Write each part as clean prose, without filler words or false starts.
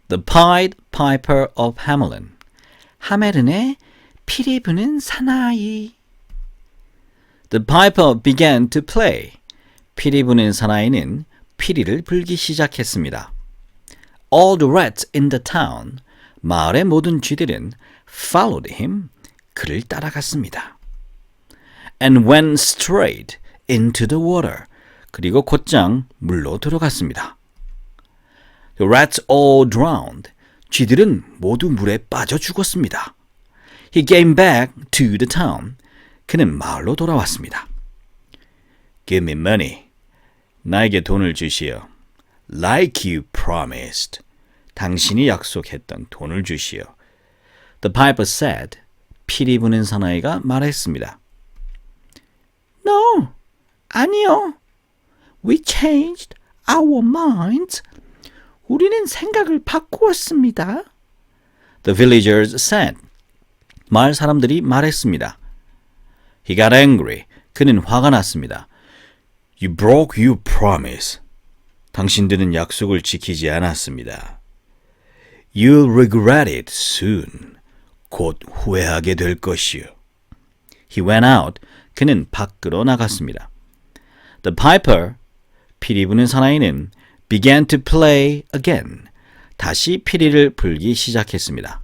The Pied Piper of Hamelin. 하멜른의 피리 부는 사나이. The piper began to play. 피리 부는 사나이는 피리를 불기 시작했습니다. All the rats in the town. 마을의 모든 쥐들은 followed him. 그를 따라갔습니다. And went straight into the water. 그리고 곧장 물로 들어갔습니다. The rats all drowned. 쥐들은 모두 물에 빠져 죽었습니다. He came back to the town. 그는 마을로 돌아왔습니다. Give me money. 나에게 돈을 주시오. Like you promised. 당신이 약속했던 돈을 주시오. The piper said. 피리 부는 사나이가 말했습니다. No, 아니요. We changed our minds. 우리는 생각을 바꾸었습니다. The villagers said. 마을 사람들이 말했습니다. He got angry. 그는 화가 났습니다. You broke your promise. 당신들은 약속을 지키지 않았습니다. You'll regret it soon. 곧 후회하게 될 것이요. He went out. 그는 밖으로 나갔습니다. The piper, 피리 부는 사나이는 began to play again. 다시 피리를 불기 시작했습니다.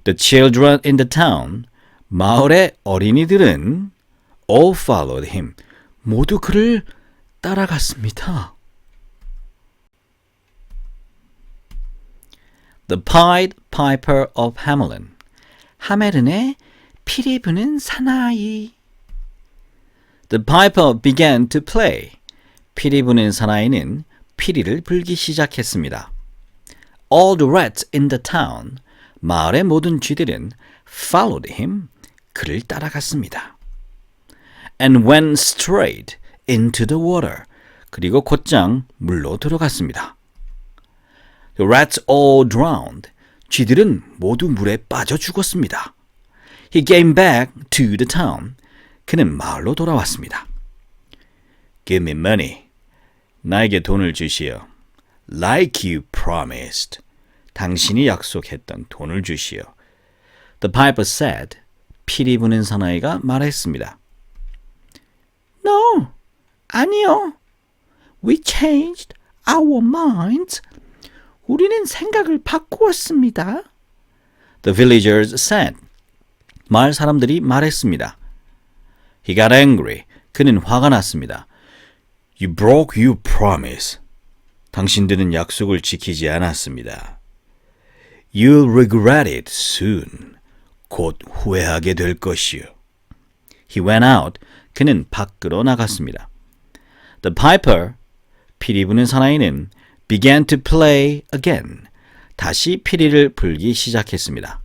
The children in the town, 마을의 어린이들은 all followed him. 모두 그를 따라갔습니다. The Pied Piper of Hamelin. 하멜른의 피리 부는 사나이. The piper began to play. 피리 부는 사나이는 피리를 불기 시작했습니다. All the rats in the town. 마을의 모든 쥐들은 followed him. 그를 따라갔습니다. And went straight into the water. 그리고 곧장 물로 들어갔습니다. The rats all drowned. 쥐들은 모두 물에 빠져 죽었습니다. He came back to the town. 그는 마을로 돌아왔습니다. Give me money. 나에게 돈을 주시오. Like you promised. 당신이 약속했던 돈을 주시오. The piper said. 피리 부는 사나이가 말했습니다. No, 아니요. We changed our minds. 우리는 생각을 바꾸었습니다. The villagers said. 마을 사람들이 말했습니다. He got angry. 그는 화가 났습니다. You broke your promise. 당신들은 약속을 지키지 않았습니다. You'll regret it soon. 곧 후회하게 될 것이요. He went out. 그는 밖으로 나갔습니다. The piper, 피리 부는 사나이는 began to play again. 다시 피리를 불기 시작했습니다.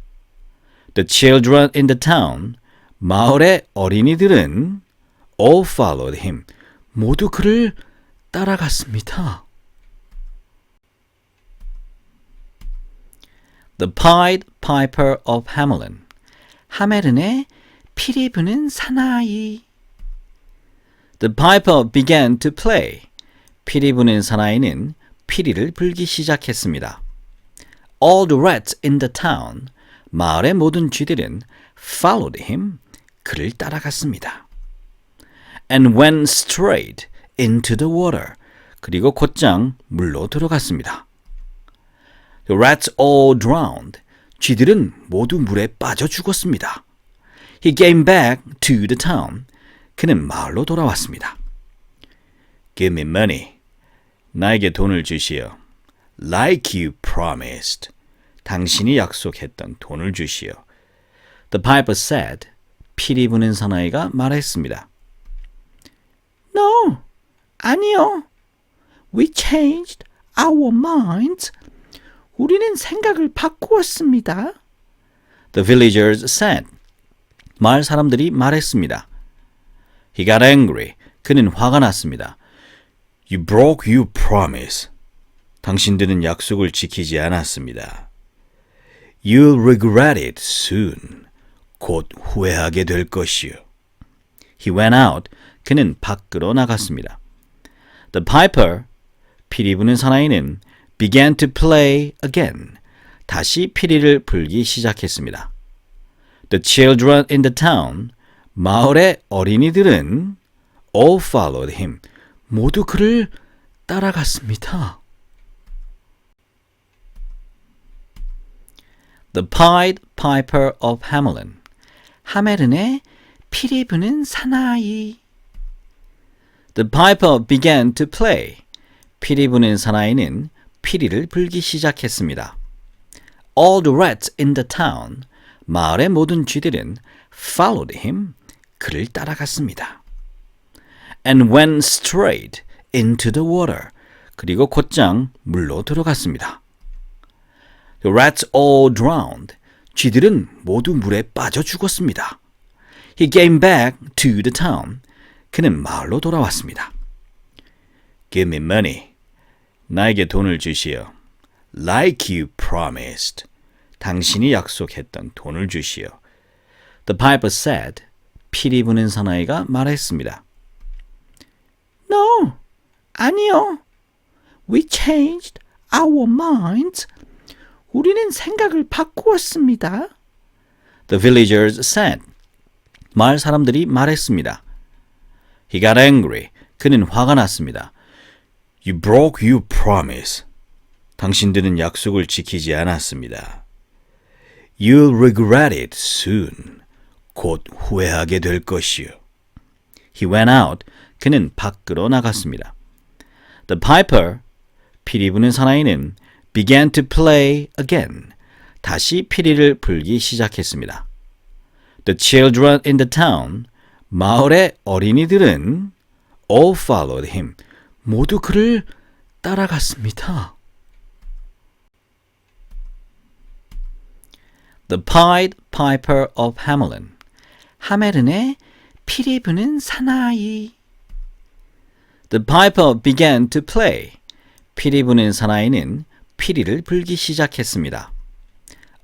The children in the town, 마을의 어린이들은 all followed him. 모두 그를 따라갔습니다. The Pied Piper of Hamelin. 하멜른의 피리 부는 사나이. The piper began to play. 피리 부는 사나이는 피리를 불기 시작했습니다. All the rats in the town. 마을의 모든 쥐들은 followed him. 그를 따라갔습니다. And went straight into the water. 그리고 곧장 물로 들어갔습니다. The rats all drowned. 쥐들은 모두 물에 빠져 죽었습니다. He came back to the town. 그는 마을로 돌아왔습니다. Give me money. 나에게 돈을 주시오. Like you promised. 당신이 약속했던 돈을 주시오. The piper said. 피리 부는 사나이가 말했습니다. No, 아니요. We changed our minds. 우리는 생각을 바꾸었습니다. The villagers said. 마을 사람들이 말했습니다. He got angry. 그는 화가 났습니다. You broke your promise. 당신들은 약속을 지키지 않았습니다. You'll regret it soon. 곧 후회하게 될 것이요. He went out. 그는 밖으로 나갔습니다. The piper, 피리 부는 사나이는 began to play again. 다시 피리를 불기 시작했습니다. The children in the town, 마을의 어린이들은 all followed him. 모두 그를 따라갔습니다. The Pied Piper of Hamelin. 하멜은의 피리 부는 사나이. The piper began to play. 피리 부는 사나이는 피리를 불기 시작했습니다. All the rats in the town. 마을의 모든 쥐들은 followed him. 그를 따라갔습니다. And went straight into the water. 그리고 곧장 물로 들어갔습니다. The rats all drowned. 쥐들은 모두 물에 빠져 죽었습니다. He came back to the town. 그는 마을로 돌아왔습니다. Give me money. 나에게 돈을 주시오. Like you promised. 당신이 약속했던 돈을 주시오. The piper said. 피리 부는 사나이가 말했습니다. No, 아니요. We changed our minds. 우리는 생각을 바꾸었습니다. The villagers said. 마을 사람들이 말했습니다. He got angry. 그는 화가 났습니다. You broke your promise. 당신들은 약속을 지키지 않았습니다. You'll regret it soon. 곧 후회하게 될 것이요. He went out. 그는 밖으로 나갔습니다. The piper, 피리 부는 사나이는 began to play again. 다시 피리를 불기 시작했습니다. The children in the town, 마을의 어린이들은 all followed him. 모두 그를 따라갔습니다. The Pied Piper of Hamelin. 하멜은의 피리 부는 사나이. The piper began to play. 피리 부는 사나이는 피리를 불기 시작했습니다.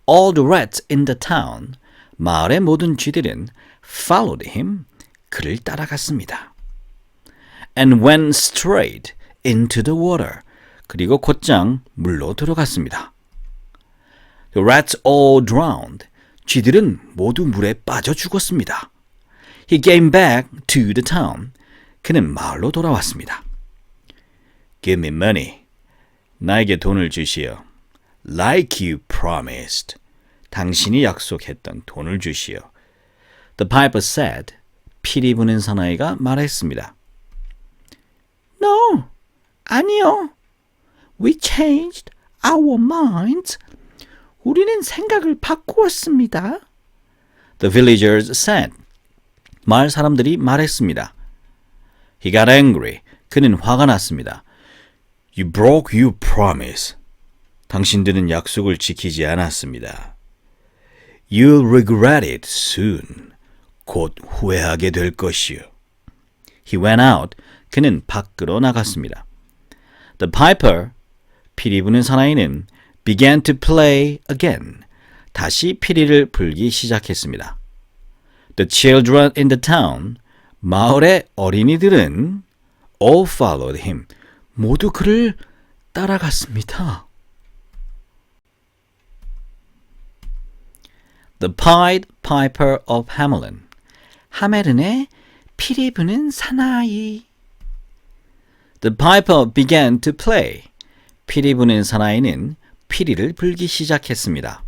All the rats in the town. 마을의 모든 쥐들은 followed him. 그를 따라갔습니다. And went straight into the water. 그리고 곧장 물로 들어갔습니다. The rats all drowned. 쥐들은 모두 물에 빠져 죽었습니다. He came back to the town. 그는 마을로 돌아왔습니다. Give me money. 나에게 돈을 주시오. Like you promised. 당신이 약속했던 돈을 주시오. The piper said. 피리 부는 사나이가 말했습니다. No, 아니요. We changed our minds. 우리는 생각을 바꾸었습니다. The villagers said. 마을 사람들이 말했습니다. He got angry. 그는 화가 났습니다. You broke your promise. 당신들은 약속을 지키지 않았습니다. You'll regret it soon. 곧 후회하게 될 것이요. He went out. 그는 밖으로 나갔습니다. The piper, 피리 부는 사나이는 began to play again. 다시 피리를 불기 시작했습니다. The children in the town, 마을의 어린이들은 all followed him. 모두 그를 따라갔습니다. The Pied Piper of Hamelin. 하멜은의 피리 부는 사나이. The piper began to play. 피리 부는 사나이는 피리를 불기 시작했습니다.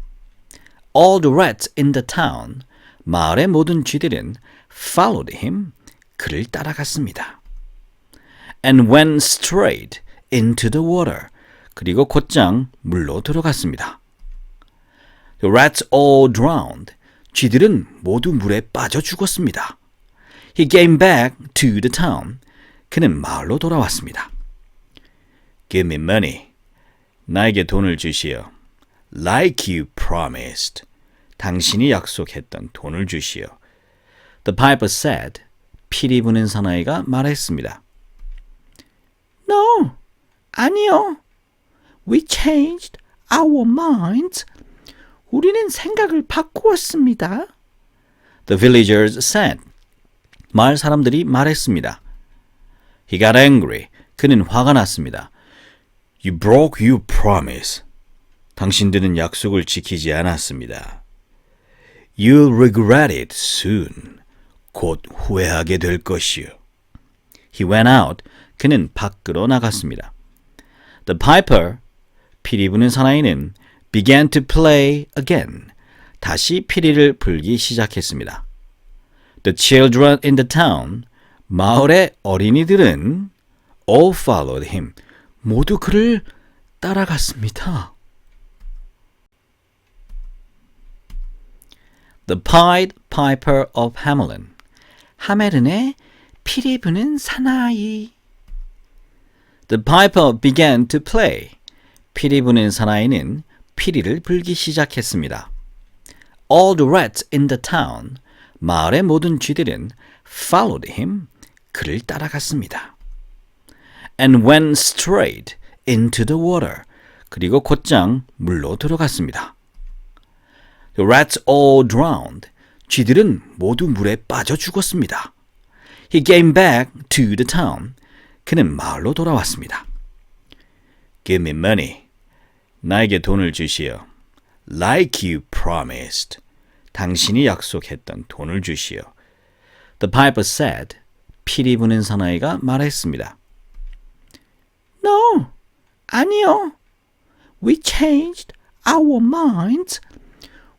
All the rats in the town. 마을의 모든 쥐들은 followed him. 그를 따라갔습니다. And went straight into the water. 그리고 곧장 물로 들어갔습니다. The rats all drowned. 쥐들은 모두 물에 빠져 죽었습니다. He came back to the town. 그는 마을로 돌아왔습니다. Give me money. 나에게 돈을 주시오. Like you promised. 당신이 약속했던 돈을 주시오. The piper said. 피리 부는 사나이가 말했습니다. No, 아니요. We changed our minds. 우리는 생각을 바꾸었습니다. The villagers said. 마을 사람들이 말했습니다. He got angry. 그는 화가 났습니다. You broke your promise. 당신들은 약속을 지키지 않았습니다. You'll regret it soon. 곧 후회하게 될 것이요. He went out. 그는 밖으로 나갔습니다. The piper, 피리 부는 사나이는 began to play again. 다시 피리를 불기 시작했습니다. The children in the town, 마을의 어린이들은 all followed him. 모두 그를 따라갔습니다. The Pied Piper of Hamelin. 하멜른의 피리 부는 사나이. The piper began to play. 피리 부는 사나이는 피리를 불기 시작했습니다. All the rats in the town. 마을의 모든 쥐들은 followed him. 그를 따라갔습니다. And went straight into the water. 그리고 곧장 물로 들어갔습니다. The rats all drowned. 쥐들은 모두 물에 빠져 죽었습니다. He came back to the town. 그는 마을로 돌아왔습니다. Give me money. 나에게 돈을 주시오. Like you promised. 당신이 약속했던 돈을 주시오. The piper said. 피리 부는 사나이가 말했습니다. No, 아니요. We changed our minds.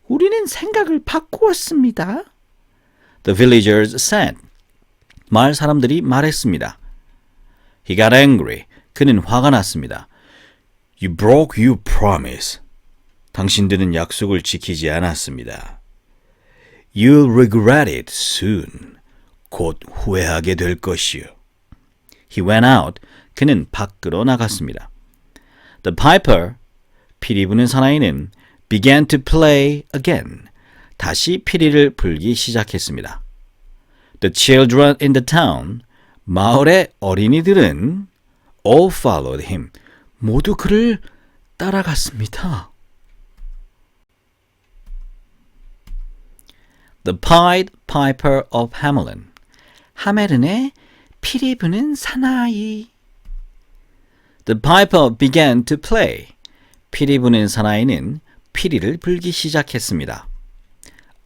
우리는 생각을 바꾸었습니다. The villagers said. 마을 사람들이 말했습니다. He got angry. 그는 화가 났습니다. You broke your promise. 당신들은 약속을 지키지 않았습니다. You'll regret it soon. 곧 후회하게 될 것이요. He went out. 그는 밖으로 나갔습니다. The piper, 피리 부는 사나이는 began to play again. 다시 피리를 불기 시작했습니다. The children in the town, 마을의 어린이들은 all followed him. 모두 그를 따라갔습니다. The Pied Piper of Hamelin. 하멜른의 피리 부는 사나이. The piper began to play. 피리 부는 사나이는 피리를 불기 시작했습니다.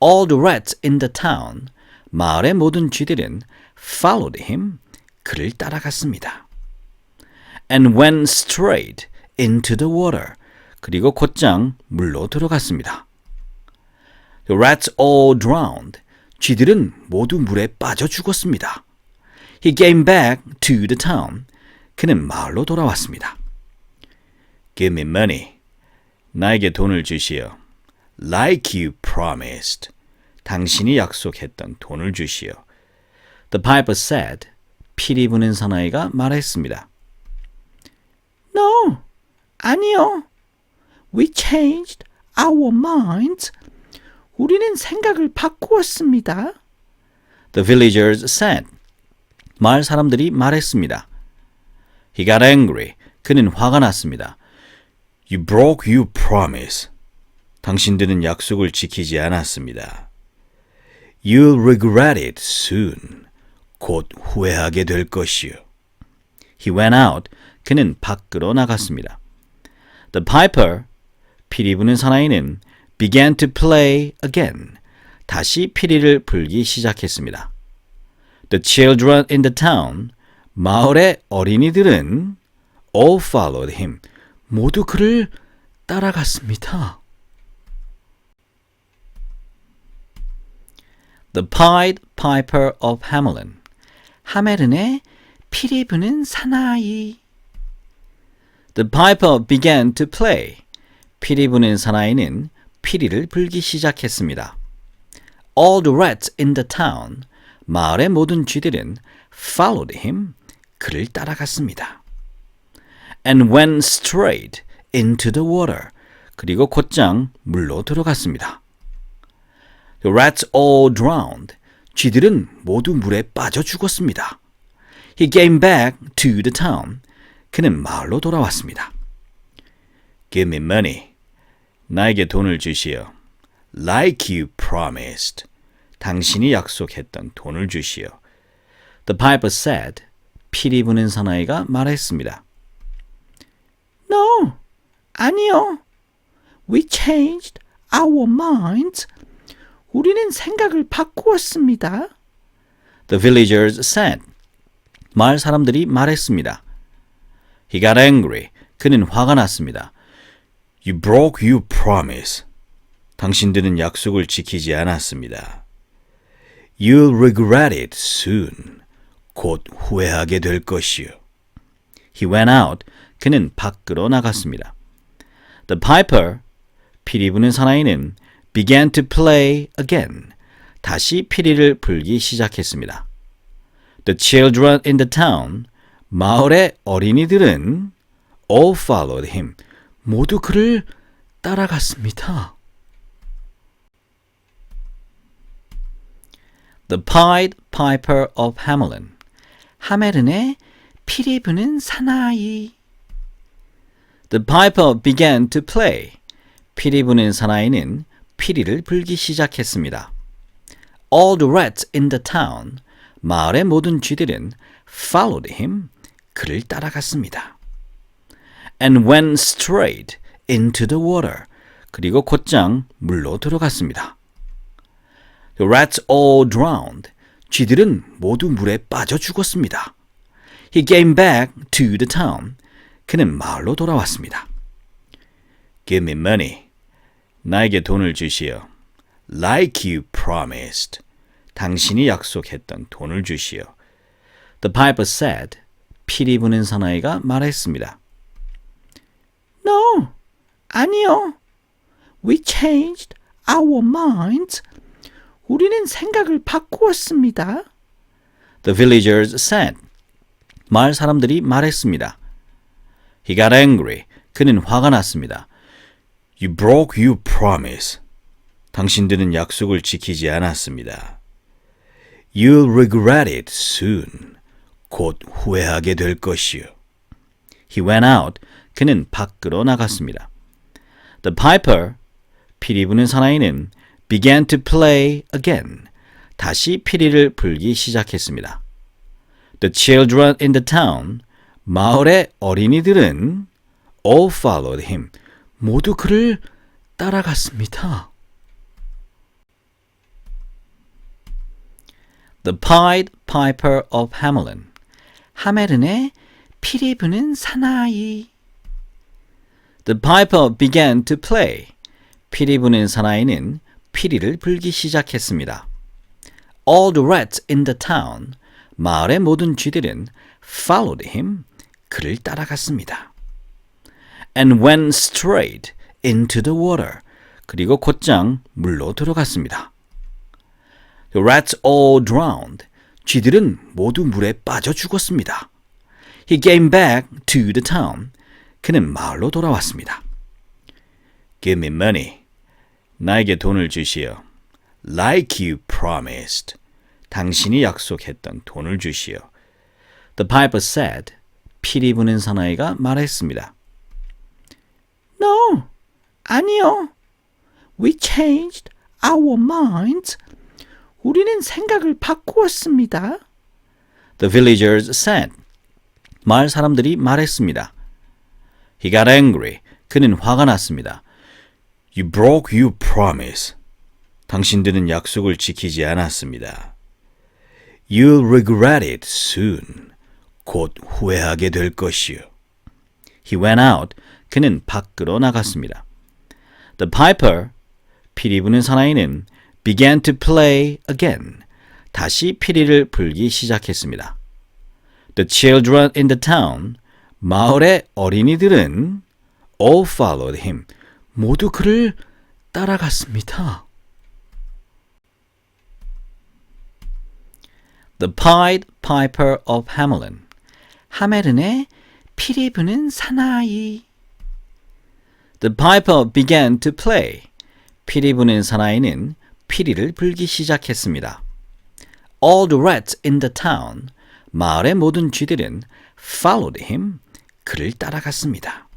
All the rats in the town. 마을의 모든 쥐들은 followed him. 그를 따라갔습니다. And went straight into the water. 그리고 곧장 물로 들어갔습니다. The rats all drowned. 쥐들은 모두 물에 빠져 죽었습니다. He came back to the town. 그는 마을로 돌아왔습니다. Give me money. 나에게 돈을 주시오. Like you promised. 당신이 약속했던 돈을 주시오. The piper said. 피리 부는 사나이가 말했습니다. No, 아니요. We changed our minds. 우리는 생각을 바꾸었습니다. The villagers said. 마을 사람들이 말했습니다. He got angry. 그는 화가 났습니다. You broke your promise. 당신들은 약속을 지키지 않았습니다. You'll regret it soon. 곧 후회하게 될 것이요. He went out. 그는 밖으로 나갔습니다. The piper, 피리 부는 사나이는 began to play again. 다시 피리를 불기 시작했습니다. The children in the town, 마을의 어린이들은 all followed him. 모두 그를 따라갔습니다. The Pied Piper of Hamelin. 하멜른의 피리 부는 사나이. The piper began to play. 피리 부는 사나이는 피리를 불기 시작했습니다. All the rats in the town. 마을의 모든 쥐들은 followed him. 그를 따라갔습니다. And went straight into the water. 그리고 곧장 물로 들어갔습니다. The rats all drowned. 쥐들은 모두 물에 빠져 죽었습니다. He came back to the town. 그는 마을로 돌아왔습니다. Give me money. 나에게 돈을 주시오. Like you promised. 당신이 약속했던 돈을 주시오. The piper said. 피리 부는 사나이가 말했습니다. No, 아니요. We changed our minds. 우리는 생각을 바꾸었습니다. The villagers said. 마을 사람들이 말했습니다. He got angry. 그는 화가 났습니다. You broke your promise. 당신들은 약속을 지키지 않았습니다. You'll regret it soon. 곧 후회하게 될 것이요. He went out. 그는 밖으로 나갔습니다. The piper, 피리 부는 사나이는 began to play again. 다시 피리를 불기 시작했습니다. The children in the town, 마을의 어린이들은 all followed him. 모두 그를 따라갔습니다. The Pied Piper of Hamelin. 하멜은의 피리 부는 사나이. The piper began to play. 피리 부는 사나이는 피리를 불기 시작했습니다. All the rats in the town. 마을의 모든 쥐들은 followed him. 그를 따라갔습니다. And went straight into the water. 그리고 곧장 물로 들어갔습니다. The rats all drowned. 쥐들은 모두 물에 빠져 죽었습니다. He came back to the town. 그는 마을로 돌아왔습니다. Give me money. 나에게 돈을 주시오. Like you promised. 당신이 약속했던 돈을 주시오. The piper said. 피리 부는 사나이가 말했습니다. No, 아니요. We changed our minds. 우리는 생각을 바꾸었습니다. The villagers said. 마을 사람들이 말했습니다. He got angry. 그는 화가 났습니다. You broke your promise. 당신들은 약속을 지키지 않았습니다. You'll regret it soon. 곧 후회하게 될 것이요. He went out. 그는 밖으로 나갔습니다. The piper, 피리 부는 사나이는 began to play again. 다시 피리를 불기 시작했습니다. The children in the town, 마을의 어린이들은 all followed him. 모두 그를 따라갔습니다. The Pied Piper of Hamelin. 하멜은의 피리 부는 사나이. The piper began to play. 피리 부는 사나이는 피리를 불기 시작했습니다. All the rats in the town. 마을의 모든 쥐들은 followed him. 그를 따라갔습니다. And went straight into the water. 그리고 곧장 물로 들어갔습니다. The rats all drowned. 쥐들은 모두 물에 빠져 죽었습니다. He came back to the town. 그는 마을로 돌아왔습니다. Give me money. 나에게 돈을 주시오. Like you promised. 당신이 약속했던 돈을 주시오. The piper said. 피리 부는 사나이가 말했습니다. No, 아니요. We changed our minds. 우리는 생각을 바꾸었습니다. The villagers said. 마을 사람들이 말했습니다. He got angry. 그는 화가 났습니다. You broke your promise. 당신들은 약속을 지키지 않았습니다. You'll regret it soon. 곧 후회하게 될 것이요. He went out. 그는 밖으로 나갔습니다. The piper, 피리 부는 사나이는 began to play again. 다시 피리를 불기 시작했습니다. The children in the town, 마을의 어린이들은 all followed him. 모두 그를 따라갔습니다. The Pied Piper of Hamelin. 하멜은의 피리 부는 사나이. The piper began to play. 피리 부는 사나이는 피리를 불기 시작했습니다. All the rats in the town. 마을의 모든 쥐들은 followed him. 그를 따라갔습니다.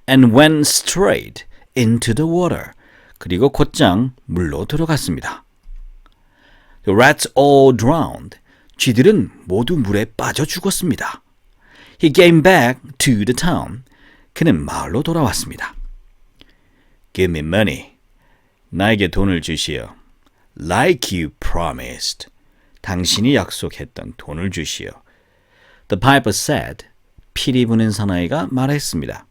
And went straight into the water. 그리고 곧장 물로 들어갔습니다. The rats all drowned. 쥐들은 모두 물에 빠져 죽었습니다. He came back to the town. 그는 마을로 돌아왔습니다. Give me money. 나에게 돈을 주시오. Like you promised. 당신이 약속했던 돈을 주시오. The piper said. 피리 부는 사나이가 말했습니다.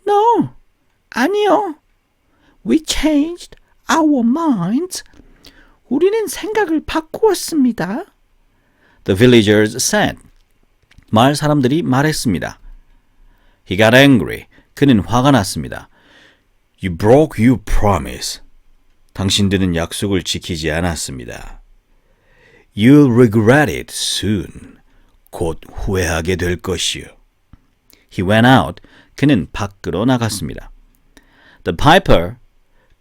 No, 아니요. We changed our minds. 우리는 생각을 바꾸었습니다. The villagers said. 마을 사람들이 말했습니다. He got angry. 그는 화가 났습니다. You broke your promise. 당신들은 약속을 지키지 않았습니다. You'll regret it soon. 곧 후회하게 될 것이요. He went out. 그는 밖으로 나갔습니다. The piper,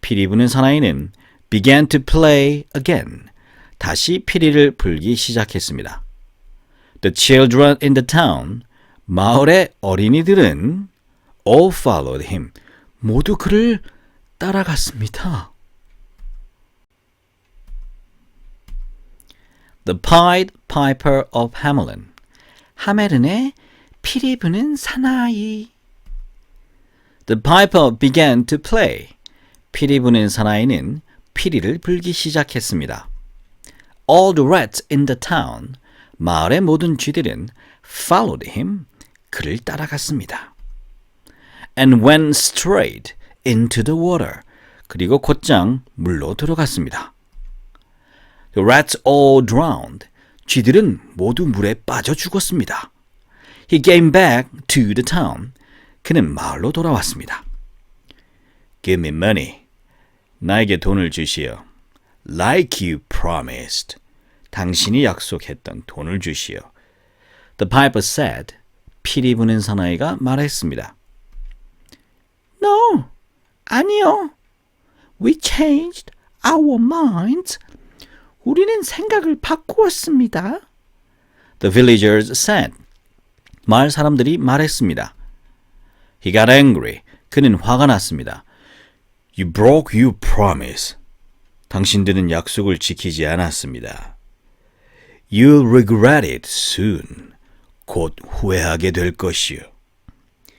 피리 부는 사나이는 began to play again. 다시 피리를 불기 시작했습니다. The children in the town, 마을의 어린이들은 all followed him. 모두 그를 따라갔습니다. The Pied Piper of Hamelin. 하멜른의 피리 부는 사나이. The piper began to play. 피리 부는 사나이는 피리를 불기 시작했습니다. All the rats in the town. 마을의 모든 쥐들은 followed him. 그를 따라갔습니다. And went straight into the water. 그리고 곧장 물로 들어갔습니다. The rats all drowned. 쥐들은 모두 물에 빠져 죽었습니다. He came back to the town. 그는 마을로 돌아왔습니다. Give me money. 나에게 돈을 주시오. Like you promised. 당신이 약속했던 돈을 주시오. The piper said. 피리 부는 사나이가 말했습니다. No, 아니요. We changed our minds. 우리는 생각을 바꾸었습니다. The villagers said. 마을 사람들이 말했습니다. He got angry. 그는 화가 났습니다. You broke your promise. 당신들은 약속을 지키지 않았습니다. You'll regret it soon. 곧 후회하게 될 것이요.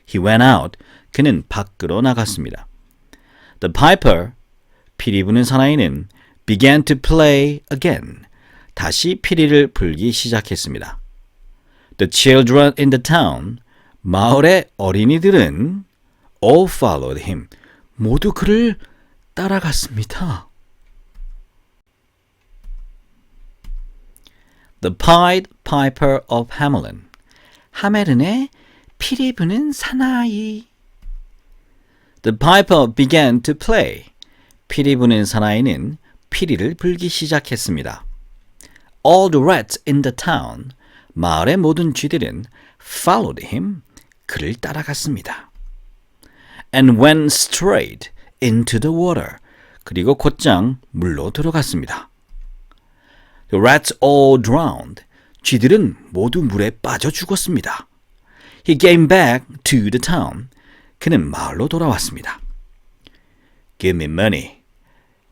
He went out. 그는 밖으로 나갔습니다. The piper, 피리 부는 사나이는 began to play again. 다시 피리를 불기 시작했습니다. The children in the town, 마을의 어린이들은 all followed him. 모두 그를 따라갔습니다. The Pied Piper of Hamelin. 하멜른의 피리 부는 사나이. The piper began to play. 피리 부는 사나이는 피리를 불기 시작했습니다. All the rats in the town. 마을의 모든 쥐들은 followed him. 그를 따라갔습니다. And went straight into the water. 그리고 곧장 물로 들어갔습니다. The rats all drowned. 쥐들은 모두 물에 빠져 죽었습니다. He came back to the town. 그는 마을로 돌아왔습니다. Give me money.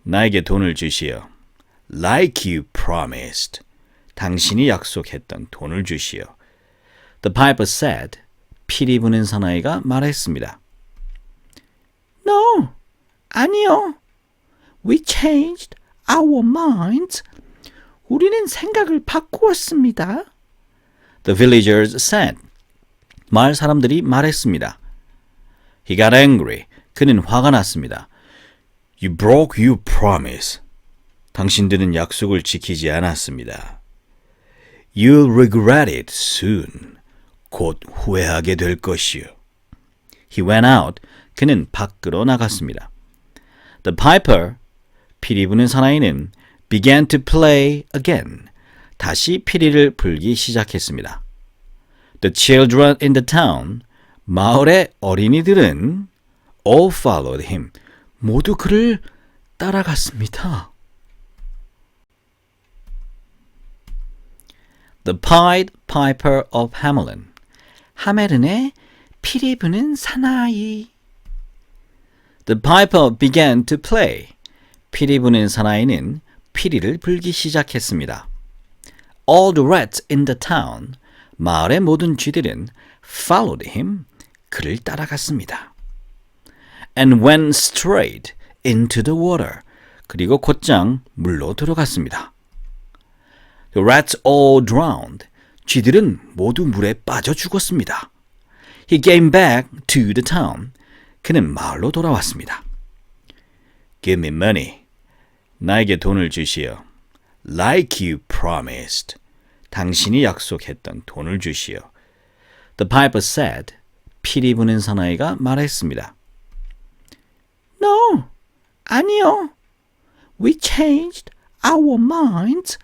나에게 돈을 주시오. Like you promised. 당신이 약속했던 돈을 주시오. The piper said. 피리 부는 사나이가 말했습니다. No, 아니요. We changed our minds. 우리는 생각을 바꾸었습니다. The villagers said. 마을 사람들이 말했습니다. He got angry. 그는 화가 났습니다. You broke your promise. 당신들은 약속을 지키지 않았습니다. You'll regret it soon. 곧 후회하게 될 것이요. He went out. 그는 밖으로 나갔습니다. The piper, 피리 부는 사나이는 began to play again. 다시 피리를 불기 시작했습니다. The children in the town, 마을의 어린이들은 all followed him. 모두 그를 따라갔습니다. The Pied Piper of Hamelin. 하멜른의 피리 부는 사나이. The piper began to play. 피리 부는 사나이는 피리를 불기 시작했습니다. All the rats in the town. 마을의 모든 쥐들은 followed him. 그를 따라갔습니다. And went straight into the water. 그리고 곧장 물로 들어갔습니다. The rats all drowned. 쥐들은 모두 물에 빠져 죽었습니다. He came back to the town. 그는 마을로 돌아왔습니다. Give me money. 나에게 돈을 주시오. Like you promised. 당신이 약속했던 돈을 주시오. The piper said. 피리 부는 사나이가 말했습니다. No, 아니요. We changed our minds.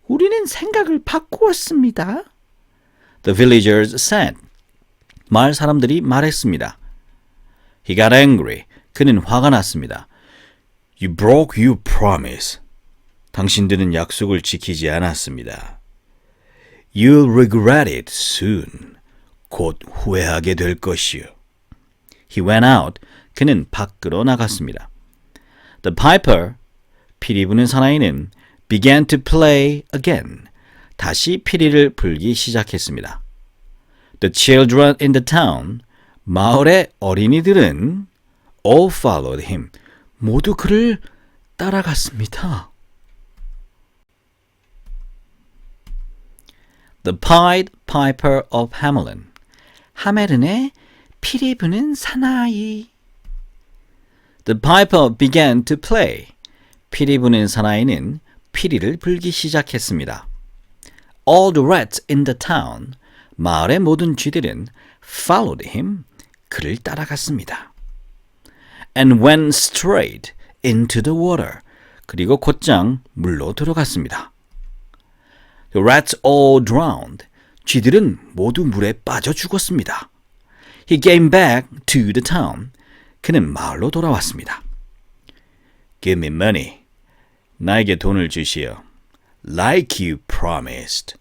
우리는 생각을 바꾸었습니다. The villagers said. 마을 사람들이 말했습니다. He got angry. 그는 화가 났습니다. You broke your promise. 당신들은 약속을 지키지 않았습니다. You'll regret it soon. 곧 후회하게 될 것이요. He went out. 그는 밖으로 나갔습니다. The piper, 피리 부는 사나이는 began to play again. 다시 피리를 불기 시작했습니다. The children in the town, 마을의 어린이들은 all followed him. 모두 그를 따라갔습니다. The Pied Piper of Hamelin. 하멜른의 피리 부는 사나이. The piper began to play. 피리 부는 사나이는 피리를 불기 시작했습니다. All the rats in the town. 마을의 모든 쥐들은 followed him. 그를 따라갔습니다. And went straight into the water. 그리고 곧장 물로 들어갔습니다. The rats all drowned. 쥐들은 모두 물에 빠져 죽었습니다. He came back to the town. 그는 마을로 돌아왔습니다. Give me money. 나에게 돈을 주시오. Like you promised.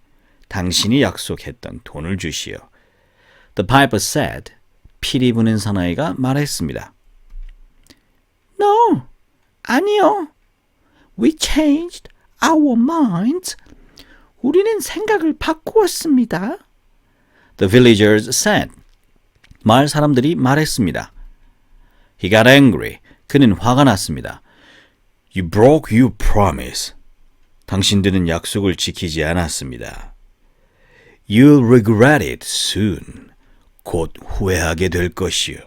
당신이 약속했던 돈을 주시오. The piper said. 피리 부는 사나이가 말했습니다. No, 아니요. We changed our minds. 우리는 생각을 바꾸었습니다. The villagers said. 마을 사람들이 말했습니다. He got angry. 그는 화가 났습니다. You broke your promise. 당신들은 약속을 지키지 않았습니다. You'll regret it soon. 곧 후회하게 될 것이요.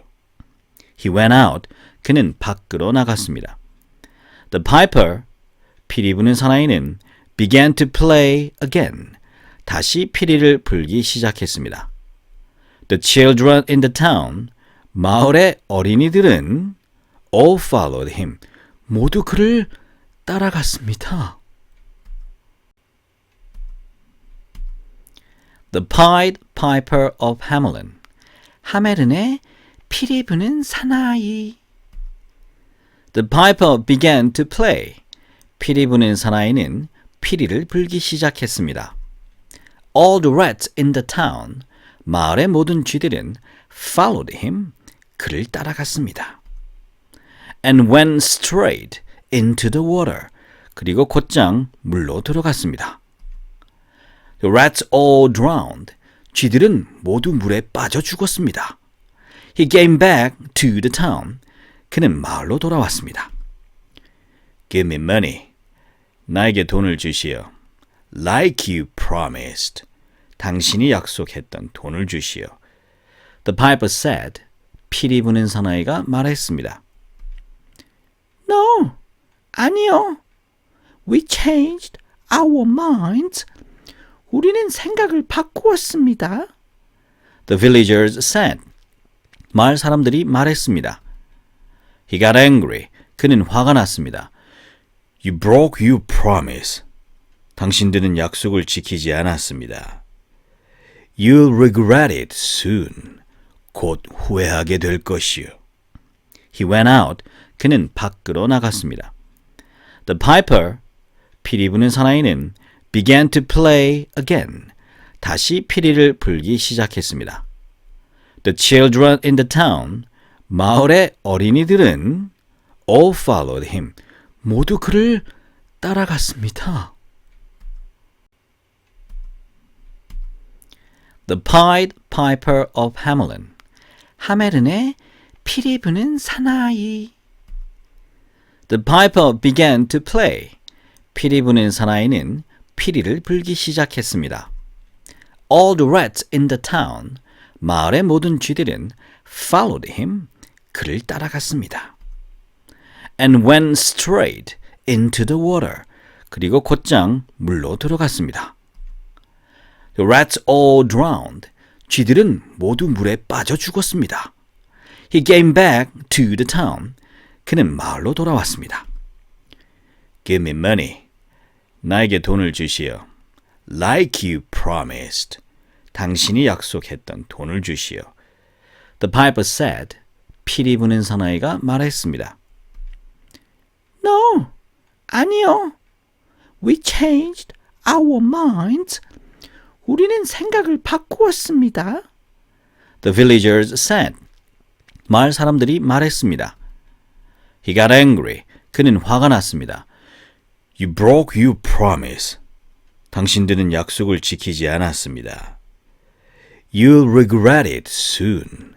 He went out. 그는 밖으로 나갔습니다. The piper, 피리 부는 사나이는 began to play again. 다시 피리를 불기 시작했습니다. The children in the town, 마을의 어린이들은 all followed him. 모두 그를 따라갔습니다. The Pied Piper of Hamelin. 하멜른의 피리 부는 사나이. The piper began to play. 피리 부는 사나이는 피리를 불기 시작했습니다. All the rats in the town. 마을의 모든 쥐들은 followed him. 그를 따라갔습니다. And went straight into the water. 그리고 곧장 물로 들어갔습니다. The rats all drowned. 쥐들은 모두 물에 빠져 죽었습니다. He came back to the town. 그는 마을로 돌아왔습니다. Give me money. 나에게 돈을 주시오. Like you promised. 당신이 약속했던 돈을 주시오. The piper said. 피리 부는 사나이가 말했습니다. No, 아니요. We changed our minds. 우리는 생각을 바꾸었습니다. The villagers said. 마을 사람들이 말했습니다. He got angry. 그는 화가 났습니다. You broke your promise. 당신들은 약속을 지키지 않았습니다. You'll regret it soon. 곧 후회하게 될 것이요. He went out. 그는 밖으로 나갔습니다. The piper, 피리 부는 사나이는 began to play again. 다시 피리를 불기 시작했습니다. The children in the town, 마을의 어린이들은 all followed him. 모두 그를 따라갔습니다. The Pied Piper of Hamelin. 하멜은의 피리 부는 사나이. The piper began to play. 피리 부는 사나이는 피리를 불기 시작했습니다. All the rats in the town. 마을의 모든 쥐들은 followed him. 그를 따라갔습니다. And went straight into the water. 그리고 곧장 물로 들어갔습니다. The rats all drowned. 쥐들은 모두 물에 빠져 죽었습니다. He came back to the town. 그는 마을로 돌아왔습니다. Give me money. 나에게 돈을 주시오. Like you promised. 당신이 약속했던 돈을 주시오. The piper said. 피리 부는 사나이가 말했습니다. No, 아니요. We changed our minds. 우리는 생각을 바꾸었습니다. The villagers said. 마을 사람들이 말했습니다. He got angry. 그는 화가 났습니다. You broke your promise. 당신들은 약속을 지키지 않았습니다. You'll regret it soon.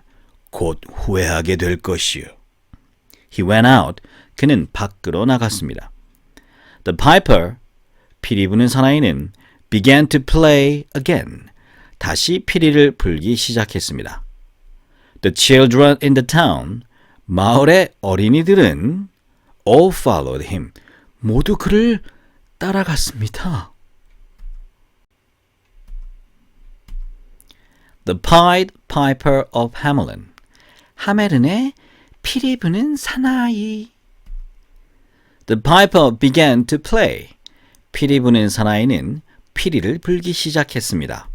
곧 후회하게 될 것이요. He went out. 그는 밖으로 나갔습니다. The piper, 피리 부는 사나이는 began to play again. 다시 피리를 불기 시작했습니다. The children in the town, 마을의 어린이들은 all followed him. 모두 그를 따라갔습니다. The Pied Piper of Hamelin. 하멜은의 피리 부는 사나이. The piper began to play. 피리 부는 사나이는 피리를 불기 시작했습니다.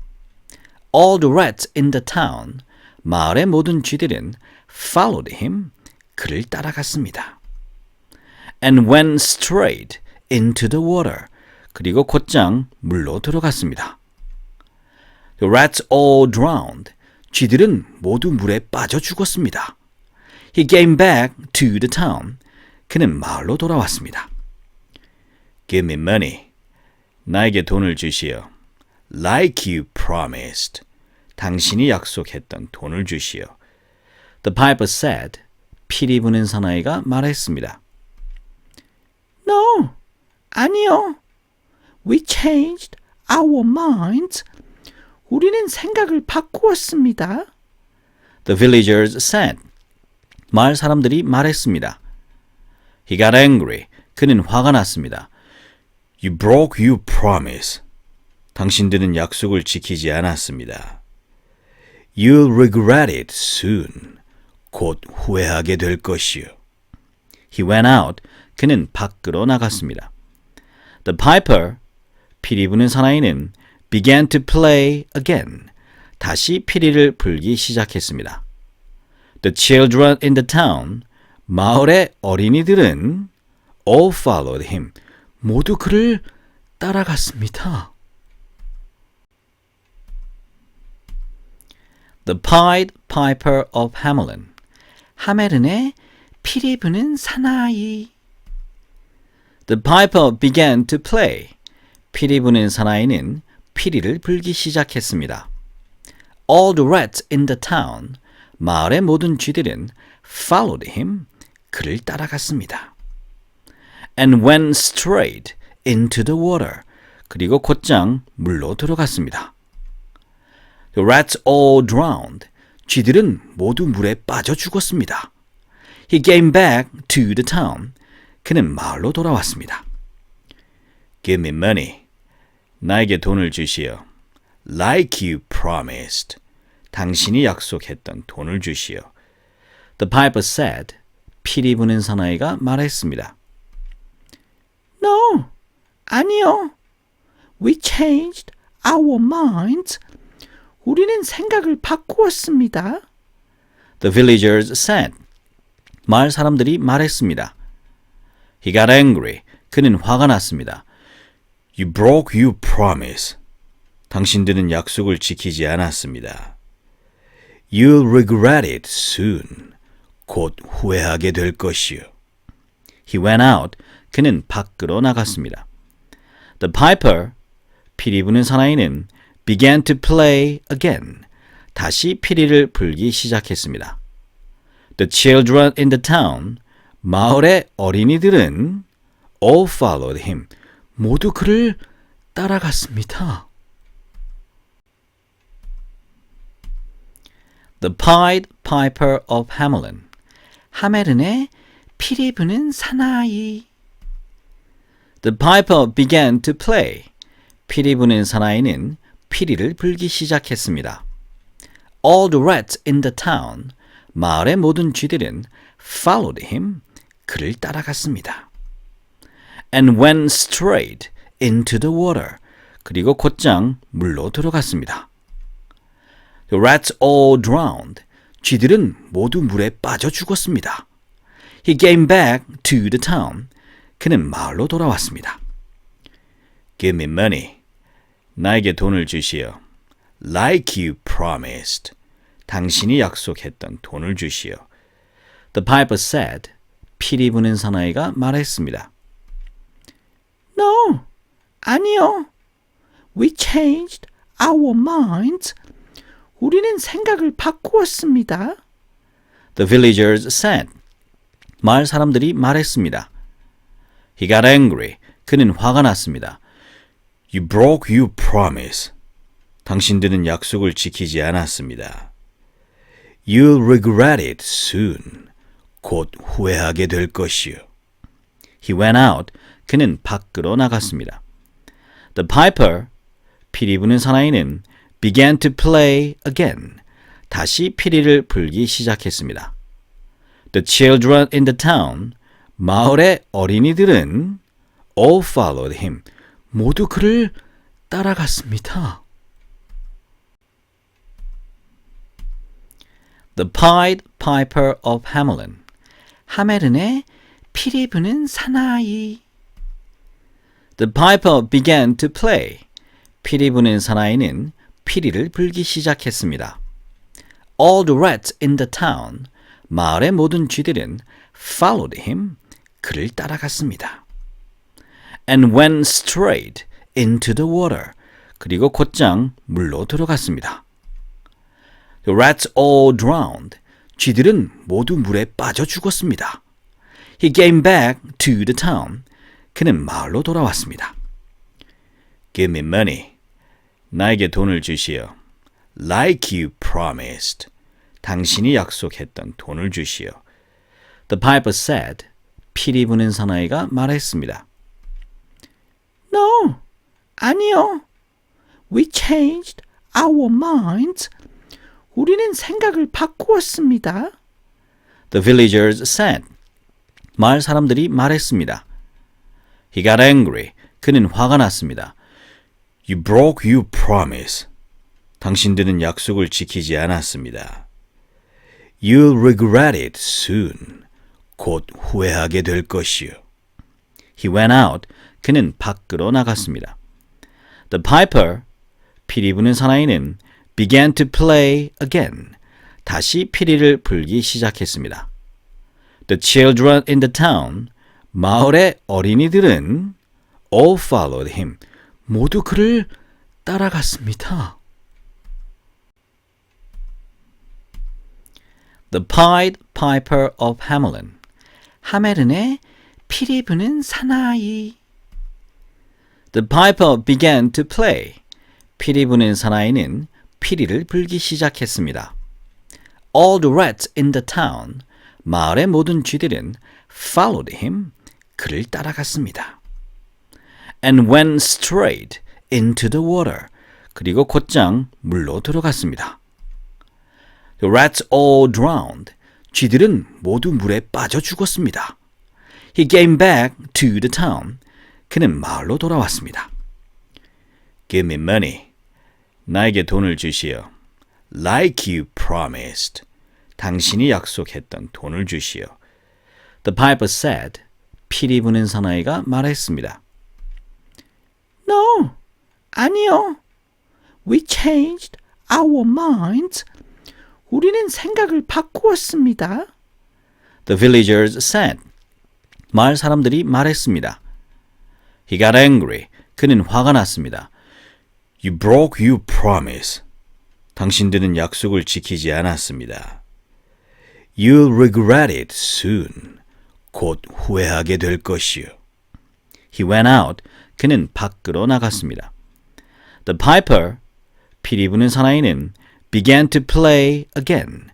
All the rats in the town. 마을의 모든 쥐들은 followed him. 그를 따라갔습니다. And went straight into the water. 그리고 곧장 물로 들어갔습니다. The rats all drowned. 쥐들은 모두 물에 빠져 죽었습니다. He came back to the town. 그는 마을로 돌아왔습니다. Give me money. 나에게 돈을 주시오. Like you promised. 당신이 약속했던 돈을 주시오. The piper said. 피리 부는 사나이가 말했습니다. No, 아니요. We changed our minds. 우리는 생각을 바꾸었습니다. The villagers said. 마을 사람들이 말했습니다. He got angry. 그는 화가 났습니다. You broke your promise. 당신들은 약속을 지키지 않았습니다. You'll regret it soon. 곧 후회하게 될 것이요. He went out. 그는 밖으로 나갔습니다. The piper, 피리 부는 사나이는 began to play again. 다시 피리를 불기 시작했습니다. The children in the town, 마을의 어린이들은 all followed him. 모두 그를 따라갔습니다. The Pied Piper of Hamelin. 하멜은의 피리 부는 사나이. The piper began to play. 피리 부는 사나이는 피리를 불기 시작했습니다. All the rats in the town. 마을의 모든 쥐들은 followed him. 그를 따라갔습니다. And went straight into the water. 그리고 곧장 물로 들어갔습니다. The rats all drowned. 쥐들은 모두 물에 빠져 죽었습니다. He came back to the town. 그는 마을로 돌아왔습니다. Give me money. 나에게 돈을 주시오. Like you promised. 당신이 약속했던 돈을 주시오. The piper said. 피리 부는 사나이가 말했습니다. No, 아니요. We changed our minds. 우리는 생각을 바꾸었습니다. The villagers said. 마을 사람들이 말했습니다. He got angry. 그는 화가 났습니다. You broke your promise. 당신들은 약속을 지키지 않았습니다. You'll regret it soon. 곧 후회하게 될 것이요. He went out. 그는 밖으로 나갔습니다. The piper, 피리 부는 사나이는 began to play again. 다시 피리를 불기 시작했습니다. The children in the town, 마을의 어린이들은 all followed him, 모두 그를 따라갔습니다. The Pied Piper of Hamelin, 하멜은의 피리 부는 사나이. The piper began to play. 피리 부는 사나이는 피리를 불기 시작했습니다. All the rats in the town, 마을의 모든 쥐들은 followed him, 그를 따라갔습니다. And went straight into the water, 그리고 곧장 물로 들어갔습니다. The rats all drowned, 쥐들은 모두 물에 빠져 죽었습니다. He came back to the town, 그는 마을로 돌아왔습니다. Give me money, 나에게 돈을 주시오. Like you promised, 당신이 약속했던 돈을 주시오. The piper said, 피리 부는 사나이가 말했습니다. No, 아니요. We changed our minds. 우리는 생각을 바꾸었습니다. The villagers said, 마을 사람들이 말했습니다. He got angry, 그는 화가 났습니다. You broke your promise. 당신들은 약속을 지키지 않았습니다. You'll regret it soon. 곧 후회하게 될 것이요. He went out. 그는 밖으로 나갔습니다. The piper, 피리 부는 사나이는 began to play again. 다시 피리를 불기 시작했습니다. The children in the town, 마을의 어린이들은 all followed him. 모두 그를 따라갔습니다. The Pied Piper of Hamelin, 하멜은의 피리 부는 사나이. The piper began to play. 피리 부는 사나이는 피리를 불기 시작했습니다. All the rats in the town, 마을의 모든 쥐들은 followed him, 그를 따라갔습니다. And went straight into the water, 그리고 곧장 물로 들어갔습니다. The rats all drowned, 쥐들은 모두 물에 빠져 죽었습니다. He came back to the town, 그는 마을로 돌아왔습니다. Give me money, 나에게 돈을 주시오. Like you promised, 당신이 약속했던 돈을 주시오. The piper said, 피리 부는 사나이가 말했습니다. No, 아니요. We changed our minds. 우리는 생각을 바꾸었습니다. The villagers said, 마을 사람들이 말했습니다. He got angry, 그는 화가 났습니다. You broke your promise. 당신들은 약속을 지키지 않았습니다. You'll regret it soon. 곧 후회하게 될 것이요. He went out. 그는 밖으로 나갔습니다. The piper, 피리 부는 사나이는 began to play again. 다시 피리를 불기 시작했습니다. The children in the town, 마을의 어린이들은 all followed him. 모두 그를 따라갔습니다. The Pied Piper of Hamelin, 하멜은의 피리 부는 사나이. The piper began to play. 피리 부는 사나이는 피리를 불기 시작했습니다. All the rats in the town, 마을의 모든 쥐들은 followed him, 그를 따라갔습니다. And went straight into the water, 그리고 곧장 물로 들어갔습니다. The rats all drowned, 쥐들은 모두 물에 빠져 죽었습니다. He came back to the town, 그는 마을로 돌아왔습니다. Give me money, 나에게 돈을 주시오. Like you promised, 당신이 약속했던 돈을 주시오. The piper said, 피리 부는 사나이가 말했습니다. No, 아니요. We changed our minds. 우리는 생각을 바꾸었습니다. The villagers said, 마을 사람들이 말했습니다. He got angry, 그는 화가 났습니다. You broke your promise. 당신들은 약속을 지키지 않았습니다. You'll regret it soon. 곧 후회하게 될 것이요. He went out. 그는 밖으로 나갔습니다. The piper, 피리 부는 사나이는 began to play again.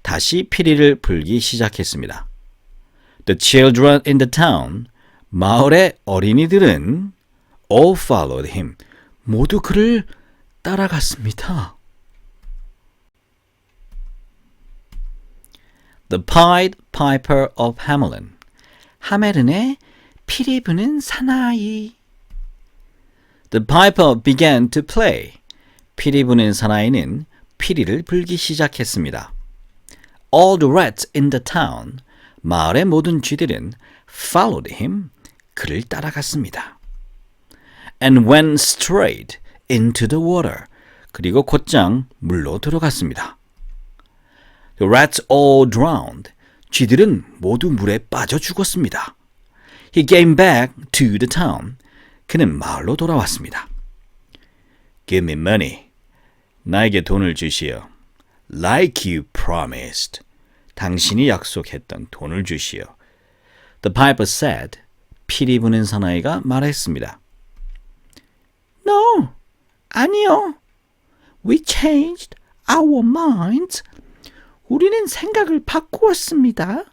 다시 피리를 불기 시작했습니다. The children in the town, 마을의 어린이들은 all followed him. 모두 그를 따라갔습니다. The Pied Piper of Hamelin. 하멜른의 피리 부는 사나이. The piper began to play. 피리 부는 사나이는 피리를 불기 시작했습니다. All the rats in the town. 마을의 모든 쥐들은 followed him. 그를 따라갔습니다. And went straight into the water. 그리고 곧장 물로 들어갔습니다. The rats all drowned. 쥐들은 모두 물에 빠져 죽었습니다. He came back to the town. 그는 마을로 돌아왔습니다. Give me money. 나에게 돈을 주시오. Like you promised. 당신이 약속했던 돈을 주시오. The piper said. 피리 부는 사나이가 말했습니다. No, 아니요. We changed our minds. 우리는 생각을 바꾸었습니다.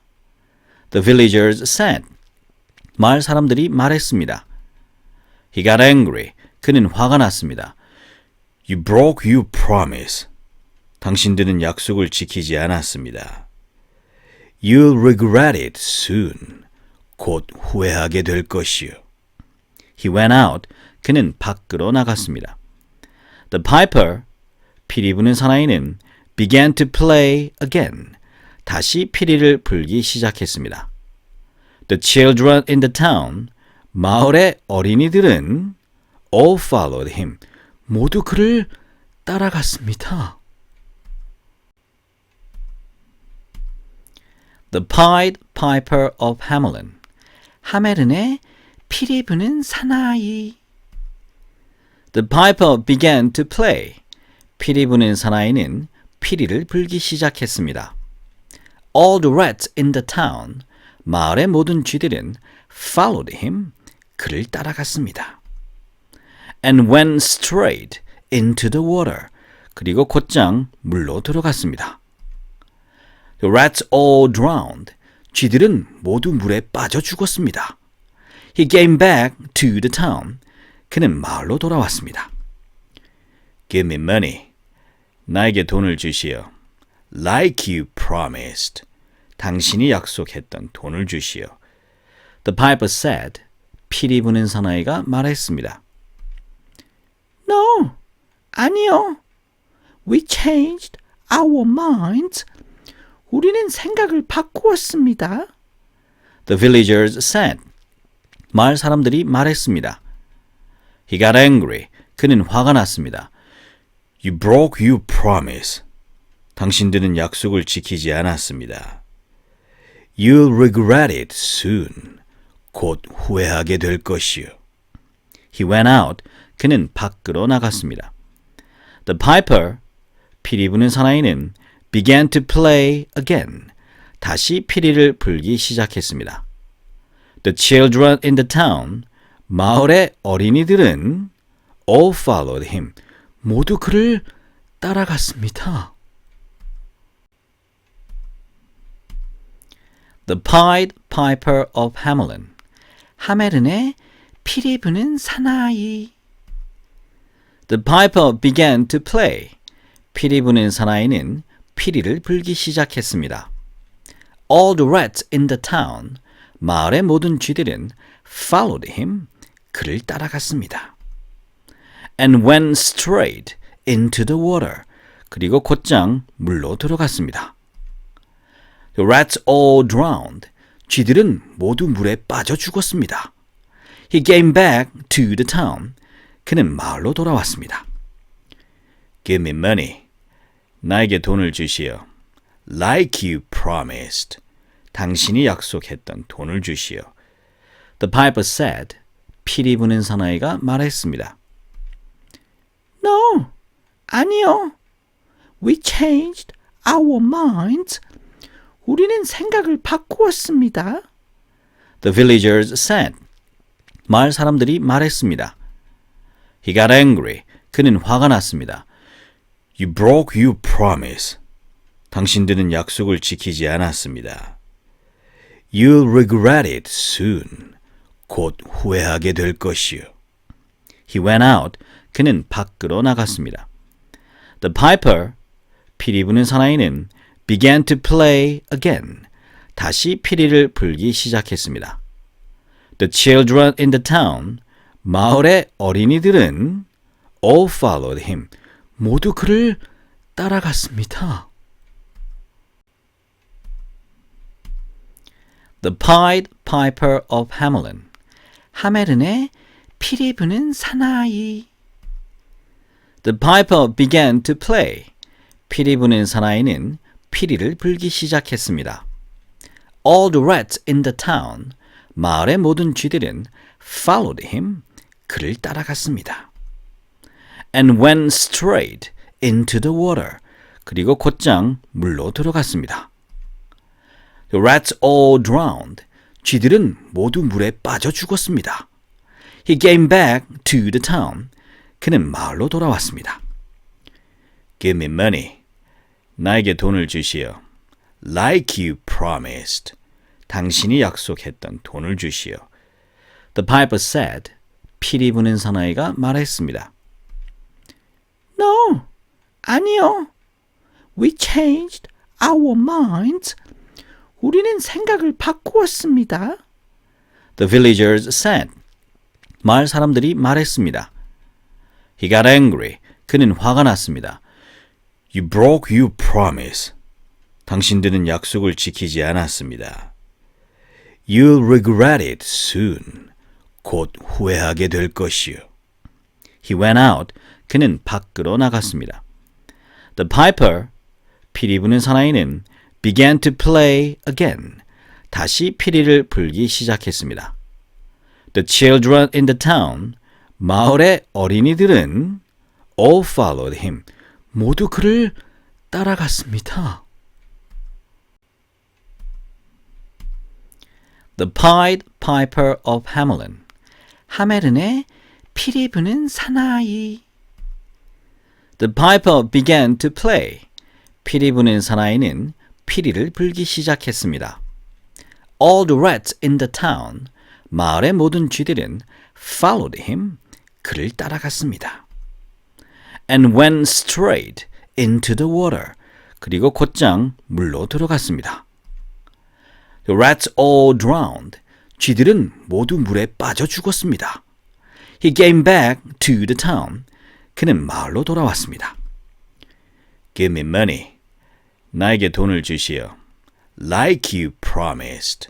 The villagers said. 마을 사람들이 말했습니다. He got angry. 그는 화가 났습니다. You broke your promise. 당신들은 약속을 지키지 않았습니다. You'll regret it soon. 곧 후회하게 될 것이요. He went out. 그는 밖으로 나갔습니다. The piper, 피리 부는 사나이는 began to play again. 다시 피리를 불기 시작했습니다. The children in the town, 마을의 어린이들은 all followed him. 모두 그를 따라갔습니다. The Pied Piper of Hamelin. 하멜른의 피리 부는 사나이. The piper began to play. 피리 부는 사나이는 피리를 불기 시작했습니다. All the rats in the town. 마을의 모든 쥐들은 followed him. 그를 따라갔습니다. And went straight into the water. 그리고 곧장 물로 들어갔습니다. The rats all drowned. 쥐들은 모두 물에 빠져 죽었습니다. He came back to the town. 그는 마을로 돌아왔습니다. Give me money. 나에게 돈을 주시오. Like you promised. 당신이 약속했던 돈을 주시오. The piper said. 피리 부는 사나이가 말했습니다. No, 아니요. We changed our minds. 우리는 생각을 바꾸었습니다. The villagers said. 마을 사람들이 말했습니다. He got angry. 그는 화가 났습니다. You broke your promise. 당신들은 약속을 지키지 않았습니다. You'll regret it soon. 곧 후회하게 될 것이요. He went out. 그는 밖으로 나갔습니다. The piper, 피리 부는 사나이는 began to play again. 다시 피리를 불기 시작했습니다. The children in the town, 마을의 어린이들은 all followed him. 모두 그를 따라갔습니다. The Pied Piper of Hamelin. 하멜른의 피리 부는 사나이. The piper began to play. 피리 부는 사나이는 피리를 불기 시작했습니다. All the rats in the town. 마을의 모든 쥐들은 followed him. 그를 따라갔습니다. And went straight into the water. 그리고 곧장 물로 들어갔습니다. The rats all drowned. 쥐들은 모두 물에 빠져 죽었습니다. He came back to the town. 그는 마을로 돌아왔습니다. Give me money. 나에게 돈을 주시오. Like you promised. 당신이 약속했던 돈을 주시오. The piper said. 피리 부는 사나이가 말했습니다. No, 아니요. We changed our minds. 우리는 생각을 바꾸었습니다. The villagers said. 마을 사람들이 말했습니다. He got angry. 그는 화가 났습니다. You broke your promise. 당신들은 약속을 지키지 않았습니다. You'll regret it soon. 곧 후회하게 될 것이요. He went out. 그는 밖으로 나갔습니다. The piper, 피리 부는 사나이는 began to play again. 다시 피리를 불기 시작했습니다. The children in the town, 마을의 어린이들은 all followed him. 모두 그를 따라갔습니다. The Pied Piper of Hamelin. 하멜은의 피리 부는 사나이. The piper began to play. 피리 부는 사나이는 피리를 불기 시작했습니다. All the rats in the town. 마을의 모든 쥐들은 followed him. 그를 따라갔습니다. And went straight into the water. 그리고 곧장 물로 들어갔습니다. The rats all drowned. 쥐들은 모두 물에 빠져 죽었습니다. He came back to the town. 그는 마을로 돌아왔습니다. Give me money. 나에게 돈을 주시오. Like you promised. 당신이 약속했던 돈을 주시오. The piper said. 피리 부는 사나이가 말했습니다. No, 아니요. We changed our minds. 우리는 생각을 바꾸었습니다. The villagers said. 마을 사람들이 말했습니다. He got angry. 그는 화가 났습니다. You broke your promise. 당신들은 약속을 지키지 않았습니다. You'll regret it soon. 곧 후회하게 될 것이요. He went out. 그는 밖으로 나갔습니다. The piper, 피리 부는 사나이는 began to play again. 다시 피리를 불기 시작했습니다. The children in the town, 마을의 어린이들은 all followed him. 모두 그를 따라갔습니다. The Pied Piper of Hamelin. 하멜은의 피리 부는 사나이. The piper began to play. 피리 부는 사나이는 피리를 불기 시작했습니다. All the rats in the town. 마을의 모든 쥐들은 followed him. 그를 따라갔습니다. And went straight into the water. 그리고 곧장 물로 들어갔습니다. The rats all drowned. 쥐들은 모두 물에 빠져 죽었습니다. He came back to the town. 그는 마을로 돌아왔습니다. Give me money. 나에게 돈을 주시오. Like you promised.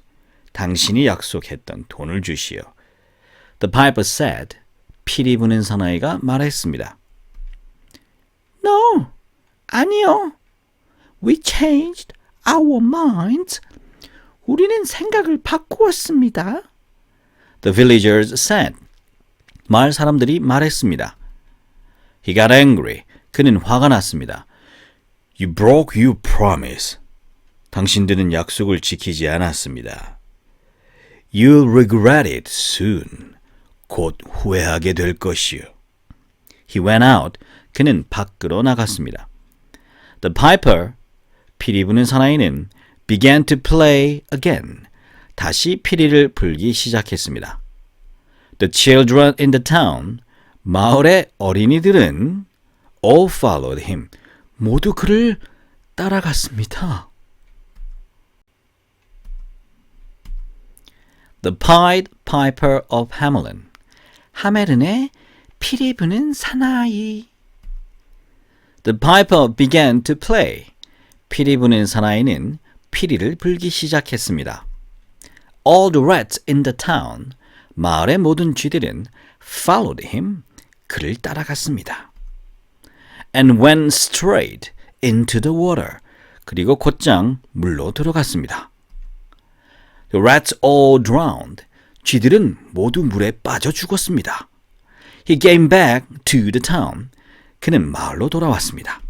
당신이 약속했던 돈을 주시오. The piper said. 피리 부는 사나이가 말했습니다. No, 아니요. We changed our minds. 우리는 생각을 바꾸었습니다. The villagers said. 마을 사람들이 말했습니다. He got angry. 그는 화가 났습니다. You broke your promise. 당신들은 약속을 지키지 않았습니다. You'll regret it soon. 곧 후회하게 될 것이요. He went out. 그는 밖으로 나갔습니다. The piper, 피리 부는 사나이는 began to play again. 다시 피리를 불기 시작했습니다. The children in the town, 마을의 어린이들은 all followed him. 모두 그를 따라갔습니다. The Pied Piper of Hamelin. 하멜은의 피리 부는 사나이. The piper began to play. 피리 부는 사나이는 피리를 불기 시작했습니다. All the rats in the town. 마을의 모든 쥐들은 followed him. 그를 따라갔습니다. And went straight into the water. 그리고 곧장 물로 들어갔습니다. The rats all drowned. 쥐들은 모두 물에 빠져 죽었습니다. He came back to the town. 그는 마을로 돌아왔습니다.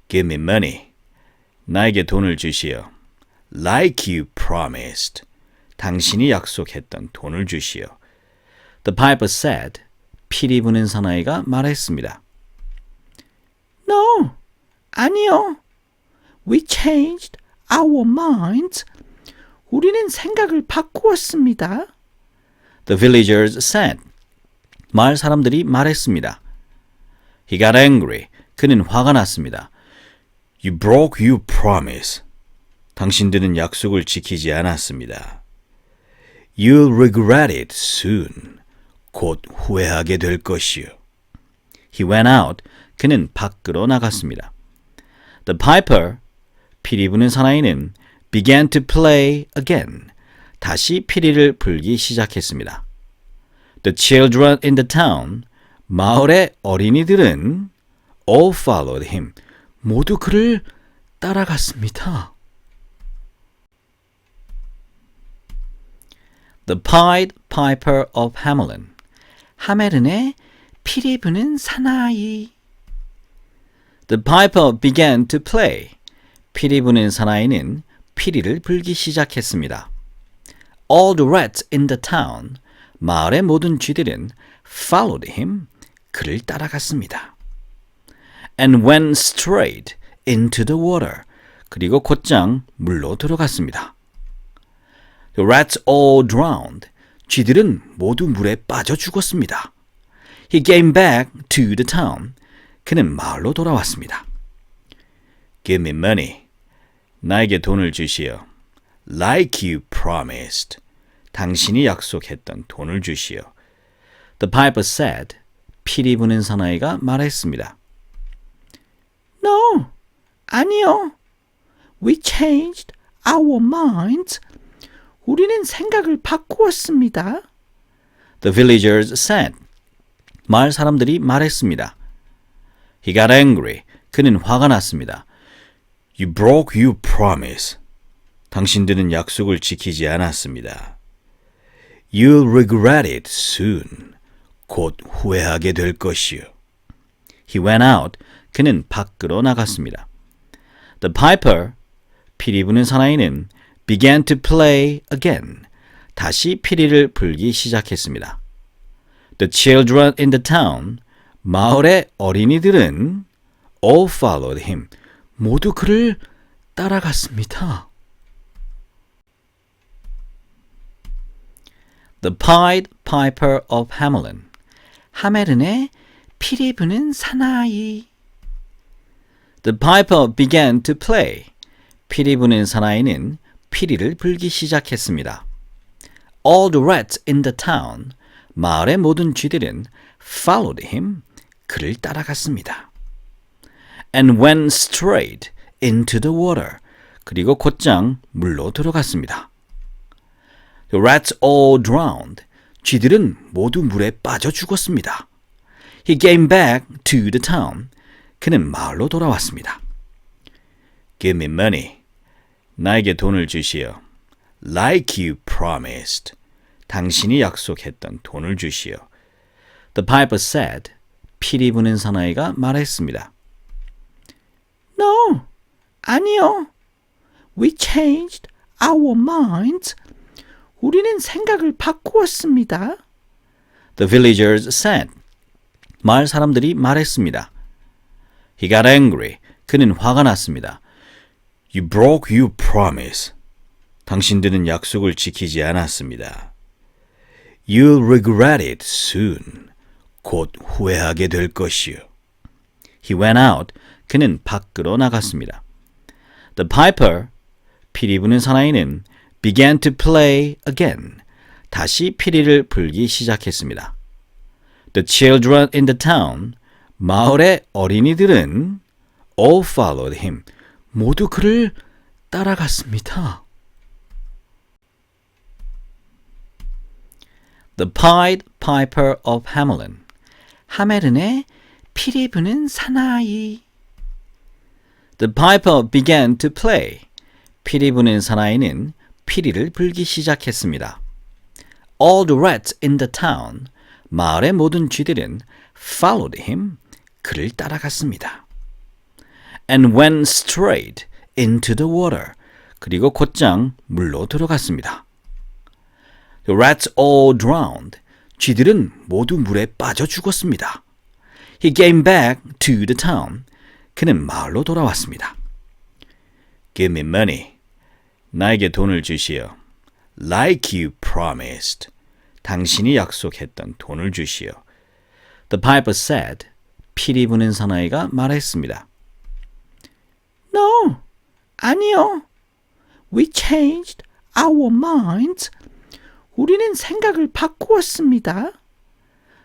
Give me money. 나에게 돈을 주시오. Like you promised. 당신이 약속했던 돈을 주시오. The piper said. 피리 부는 사나이가 말했습니다. No, 아니요. We changed our minds. 우리는 생각을 바꾸었습니다. The villagers said. 마을 사람들이 말했습니다. He got angry. 그는 화가 났습니다. You broke your promise. 당신들은 약속을 지키지 않았습니다. You'll regret it soon. 곧 후회하게 될 것이요. He went out. 그는 밖으로 나갔습니다. The piper, 피리 부는 사나이는 began to play again. 다시 피리를 불기 시작했습니다. The children in the town, 마을의 어린이들은 all followed him. 모두 그를 따라갔습니다. The Pied Piper of Hamelin. 하멜은의 피리 부는 사나이. The piper began to play. 피리 부는 사나이는 피리를 불기 시작했습니다. All the rats in the town. 마을의 모든 쥐들은 followed him. 그를 따라갔습니다. And went straight into the water. 그리고 곧장 물로 들어갔습니다. The rats all drowned. 쥐들은 모두 물에 빠져 죽었습니다. He came back to the town. 그는 마을로 돌아왔습니다. Give me money. 나에게 돈을 주시오. Like you promised. 당신이 약속했던 돈을 주시오. The piper said. 피리 부는 사나이가 말했습니다. No, 아니요. We changed our minds. 우리는 생각을 바꾸었습니다. The villagers said. 마을 사람들이 말했습니다. He got angry. 그는 화가 났습니다. You broke your promise. 당신들은 약속을 지키지 않았습니다. You'll regret it soon. 곧 후회하게 될 것이요. He went out. 그는 밖으로 나갔습니다. The piper, 피리 부는 사나이는 began to play again. 다시 피리를 불기 시작했습니다. The children in the town, 마을의 어린이들은 all followed him. 모두 그를 따라갔습니다. The Pied Piper of Hamelin. 하멜은의 피리 부는 사나이. The piper began to play. 피리 부는 사나이는 피리를 불기 시작했습니다. All the rats in the town. 마을의 모든 쥐들은 followed him. 그를 따라갔습니다. And went straight into the water. 그리고 곧장 물로 들어갔습니다. The rats all drowned. 쥐들은 모두 물에 빠져 죽었습니다. He came back to the town. 그는 마을로 돌아왔습니다. Give me money. 나에게 돈을 주시오. Like you promised. 당신이 약속했던 돈을 주시오. The piper said. 피리 부는 사나이가 말했습니다. No, 아니요. We changed our minds. 우리는 생각을 바꾸었습니다. The villagers said. 마을 사람들이 말했습니다. He got angry. 그는 화가 났습니다. You broke your promise. 당신들은 약속을 지키지 않았습니다. You'll regret it soon. 곧 후회하게 될 것이요. He went out. 그는 밖으로 나갔습니다. The piper, 피리 부는 사나이는 began to play again. 다시 피리를 불기 시작했습니다. The children in the town, 마을의 어린이들은 all followed him. 모두 그를 따라갔습니다. The Pied Piper of Hamelin. 하멜은의 피리 부는 사나이. The piper began to play. 피리 부는 사나이는 피리를 불기 시작했습니다. All the rats in the town. 마을의 모든 쥐들은 followed him. 그를 따라갔습니다. And went straight into the water. 그리고 곧장 물로 들어갔습니다. The rats all drowned. 쥐들은 모두 물에 빠져 죽었습니다. He came back to the town. 그는 마을로 돌아왔습니다. Give me money. 나에게 돈을 주시오. Like you promised. 당신이 약속했던 돈을 주시오. The piper said. 피리 부는 사나이가 말했습니다. No, 아니요. We changed our minds. 우리는 생각을 바꾸었습니다.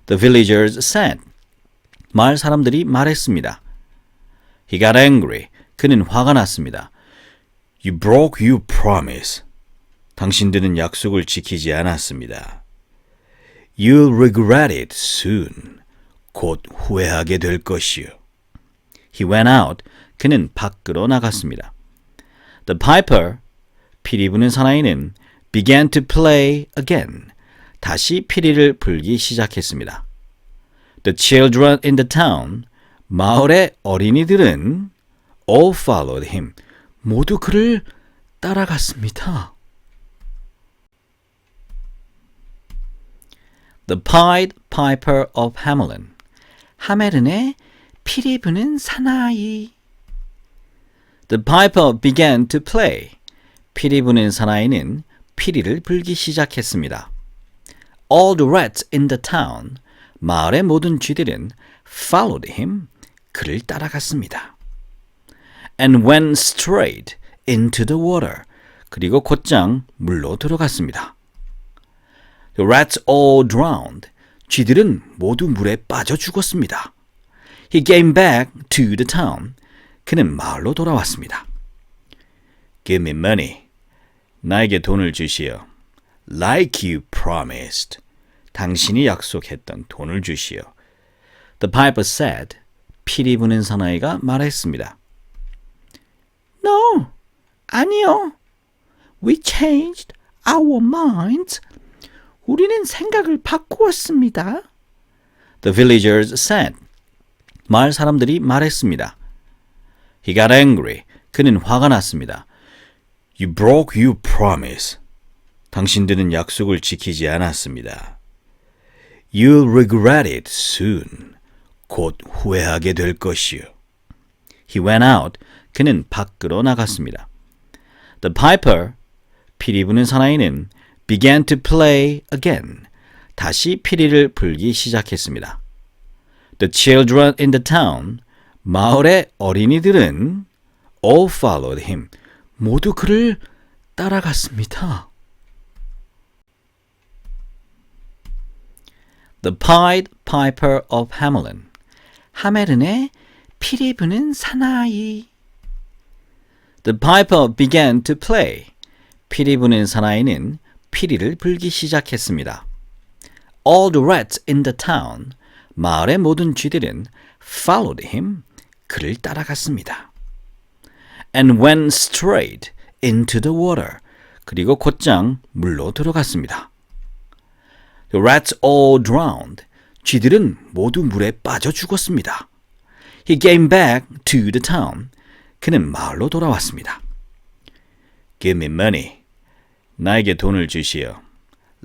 The villagers said. 마을 사람들이 말했습니다. He got angry. 그는 화가 났습니다. You broke your promise. 당신들은 약속을 지키지 않았습니다. You'll regret it soon. 곧 후회하게 될 것이요. He went out. 그는 밖으로 나갔습니다. The piper, 피리 부는 사나이는 began to play again. 다시 피리를 불기 시작했습니다. The children in the town, 마을의 어린이들은 all followed him. 모두 그를 따라갔습니다. The Pied Piper of Hamelin. 하멜른의 피리 부는 사나이. The piper began to play. 피리 부는 사나이는 피리를 불기 시작했습니다. All the rats in the town. 마을의 모든 쥐들은 followed him. 그를 따라갔습니다. And went straight into the water. 그리고 곧장 물로 들어갔습니다. The rats all drowned. 쥐들은 모두 물에 빠져 죽었습니다. He came back to the town. 그는 마을로 돌아왔습니다. Give me money. 나에게 돈을 주시오. Like you promised. 당신이 약속했던 돈을 주시오. The piper said. 피리 부는 사나이가 말했습니다. No, 아니요. We changed our minds. 우리는 생각을 바꾸었습니다. The villagers said. 마을 사람들이 말했습니다. He got angry. 그는 화가 났습니다. You broke your promise. 당신들은 약속을 지키지 않았습니다. You'll regret it soon. 곧 후회하게 될 것이요. He went out. 그는 밖으로 나갔습니다. The piper, 피리 부는 사나이는 began to play again. 다시 피리를 불기 시작했습니다. The children in the town, 마을의 어린이들은 all followed him. 모두 그를 따라갔습니다. The Pied Piper of Hamelin. 하멜른의 피리 부는 사나이. The piper began to play. 피리 부는 사나이는 피리를 불기 시작했습니다. All the rats in the town. 마을의 모든 쥐들은 followed him. 그를 따라갔습니다. And went straight into the water. 그리고 곧장 물로 들어갔습니다. The rats all drowned. 쥐들은 모두 물에 빠져 죽었습니다. He came back to the town. 그는 마을로 돌아왔습니다. Give me money. 나에게 돈을 주시오.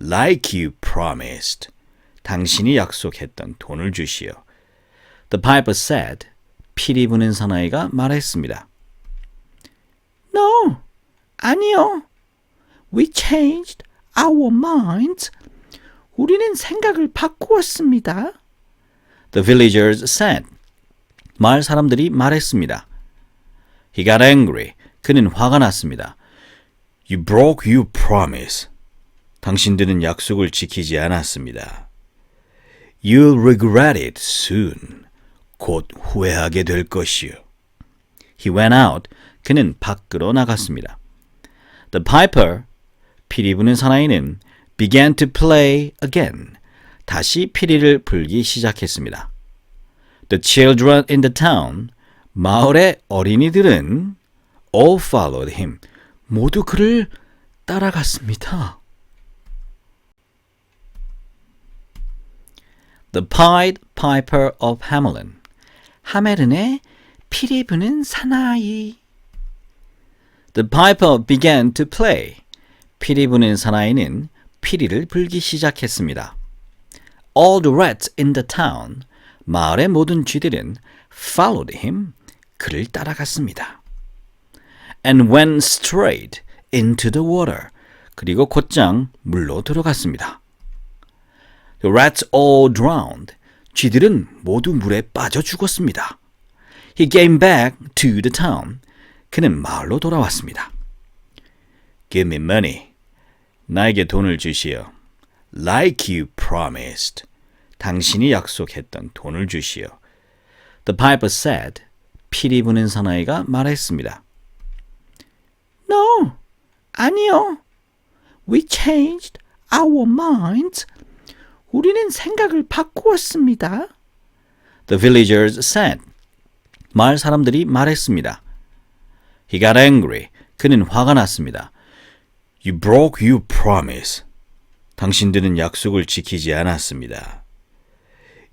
Like you promised. 당신이 약속했던 돈을 주시오. The piper said. 피리 부는 사나이가 말했습니다. No, 아니요. We changed our minds. 우리는 생각을 바꾸었습니다. The villagers said. 마을 사람들이 말했습니다. He got angry. 그는 화가 났습니다. You broke your promise. 당신들은 약속을 지키지 않았습니다. You'll regret it soon. 곧 후회하게 될 것이요. He went out. 그는 밖으로 나갔습니다. The piper, 피리 부는 사나이는 began to play again. 다시 피리를 불기 시작했습니다. The children in the town, 마을의 어린이들은 all followed him. 모두 그를 따라갔습니다. The Pied Piper of Hamelin. 하멜른의 피리 부는 사나이. The piper began to play. 피리 부는 사나이는 피리를 불기 시작했습니다. All the rats in the town, 마을의 모든 쥐들은 followed him, 그를 따라갔습니다. And went straight into the water, 그리고 곧장 물로 들어갔습니다. The rats all drowned, 쥐들은 모두 물에 빠져 죽었습니다. He came back to the town, 그는 마을로 돌아왔습니다. Give me money, 나에게 돈을 주시오. Like you promised, 당신이 약속했던 돈을 주시오. The piper said, 피리 부는 사나이가 말했습니다. No, 아니요. We changed our minds. 우리는 생각을 바꾸었습니다. The villagers said, 마을 사람들이 말했습니다. He got angry. 그는 화가 났습니다. You broke your promise. 당신들은 약속을 지키지 않았습니다.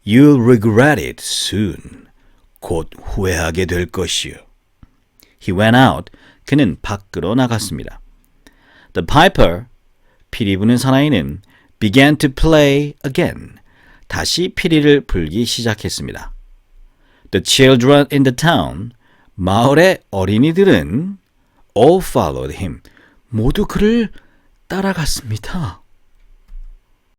You'll regret it soon. 곧 후회하게 될 것이요. He went out. 그는 밖으로 나갔습니다. The piper, 피리 부는 사나이는 began to play again. 다시 피리를 불기 시작했습니다. The children in the town, 마을의 어린이들은 all followed him. 모두 그를 따라갔습니다.